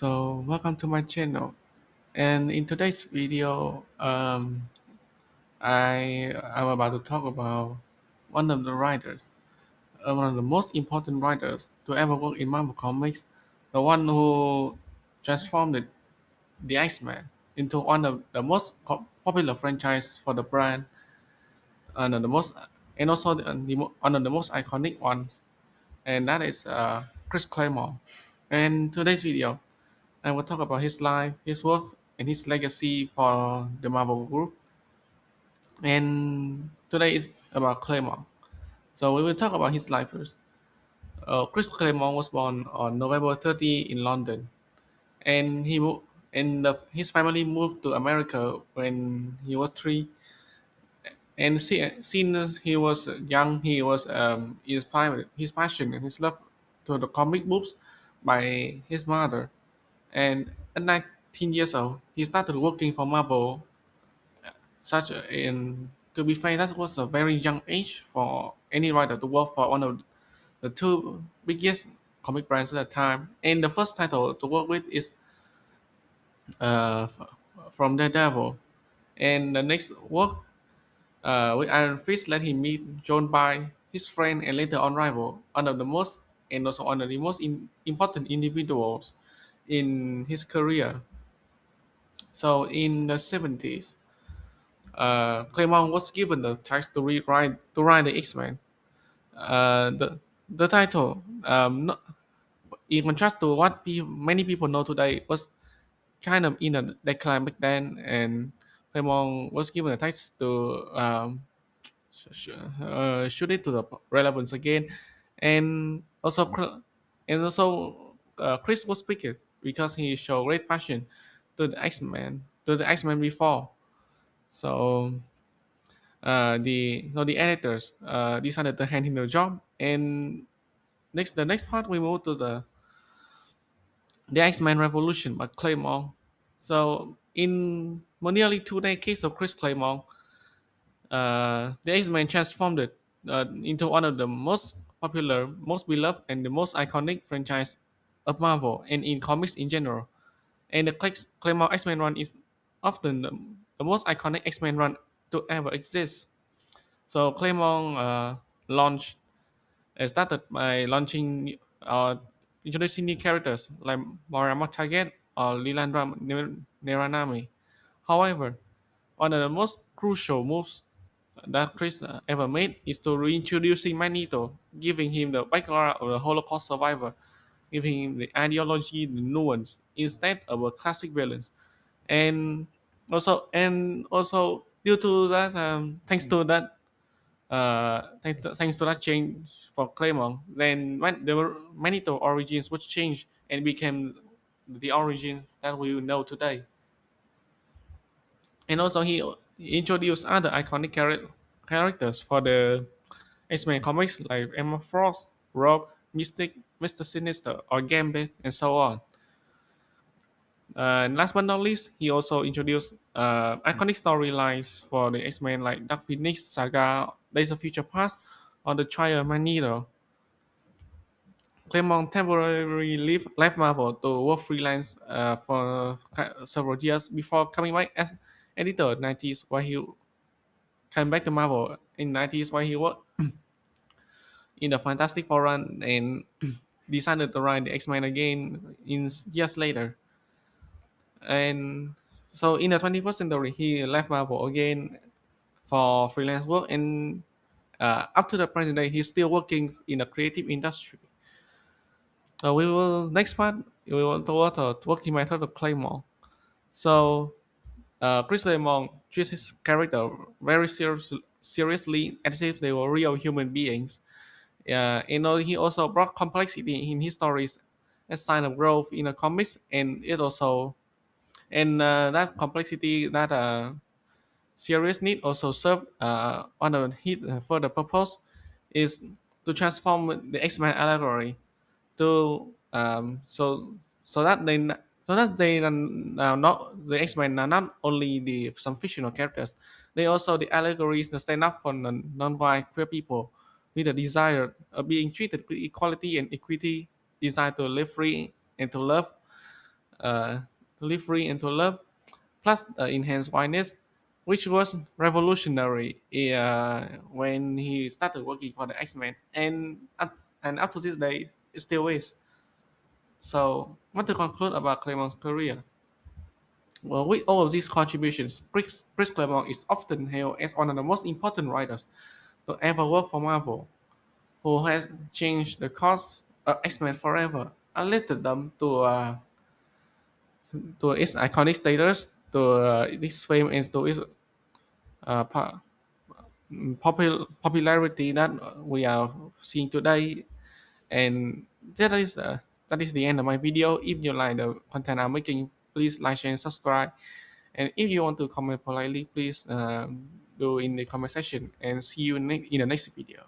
So welcome to my channel. And in today's video, I'm about to talk about one of the writers, one of the most important writers to ever work in Marvel Comics, the one who transformed the X-Men into one of the most popular franchise for the brand, and the most, and also one of the most iconic ones, and that is Chris Claremont. And today's video, I will talk about his life, his works, and his legacy for the Marvel Group. And today is about Claremont. So we will talk about his life first. Chris Claremont was born on November 30 in London, and his family moved to America when he was 3. And since he was young, he was inspired his passion and his love to the comic books by his mother. And at 19 years old, he started working for Marvel. To be fair, that was a very young age for any writer to work for one of the two biggest comic brands at the time. And the first title to work with is from Daredevil. And the next work with Iron Fist let him meet John Byrne, his friend and later on rival, one of the most and also one of the most important individuals in his career. So in the 70s, Claremont was given the task to write the X-Men. The title, in contrast to what many people know today, was kind of in a decline back then, and Claremont was given a task to shoot it to the relevance again, and also Chris was picked because he showed great passion to the X-Men before. So the editors decided to hand him the job, and the next part we move to the X-Men Revolution by Claremont. So in nearly 2 decades of Chris Claremont, the X-Men transformed it into one of the most popular, most beloved, and the most iconic franchise of Marvel and in comics in general. And the Claremont X-Men run is often the most iconic X-Men run to ever exist. So Claremont launched started by launching introducing new characters like Morama Target or Lilandra Neranami. However, one of the most crucial moves that Chris ever made is to reintroducing Magneto, giving him the background of the Holocaust survivor, giving him the ideology, the nuance, instead of a classic villains. And also due to that, thanks to that change for Claremont, then when there were Magneto origins was changed and became the origins that we know today. And also he introduced other iconic characters for the X-Men comics like Emma Frost, Rogue, Mystic, Mr. Sinister, or Gambit, and so on. And last but not least, he also introduced iconic storylines for the X-Men like Dark Phoenix, Saga, Days of Future Past, or the Trial Magneto. Claremont temporarily left Marvel to work freelance for several years before coming back as editor in 90s, while he came back to Marvel in 90s while he worked in the Fantastic Four run and decided to write the X-Men again in years later. And so in the 21st century, he left Marvel again for freelance work, and up to the present day, he's still working in the creative industry. We will next part we will talk about working method of Claymore. So Chris Claremont treats his character very seriously as if they were real human beings. He also brought complexity in his stories as sign of growth in the comics, and it also and that complexity that serious need also serve one of his further purpose is to transform the X-Men allegory to so that they are now not the X-Men are not only some fictional characters, they also the allegories that stand up for non-white queer people with a desire of being treated with equality and equity, desire to live free and to love to live free and to love, plus enhanced whiteness, which was revolutionary when he started working for the X-Men, and up to this day it still is. So, what to conclude about Claremont's career? Well, with all of these contributions, Chris Claremont is often hailed as one of the most important writers to ever work for Marvel, who has changed the course of X-Men forever and lifted them to its iconic status, to its fame, and to its uh, po- popularity that we are seeing today. And that is the end of my video. If you like the content I'm making, please like, share, and subscribe. And if you want to comment politely, please do in the comment section. And see you in the next video.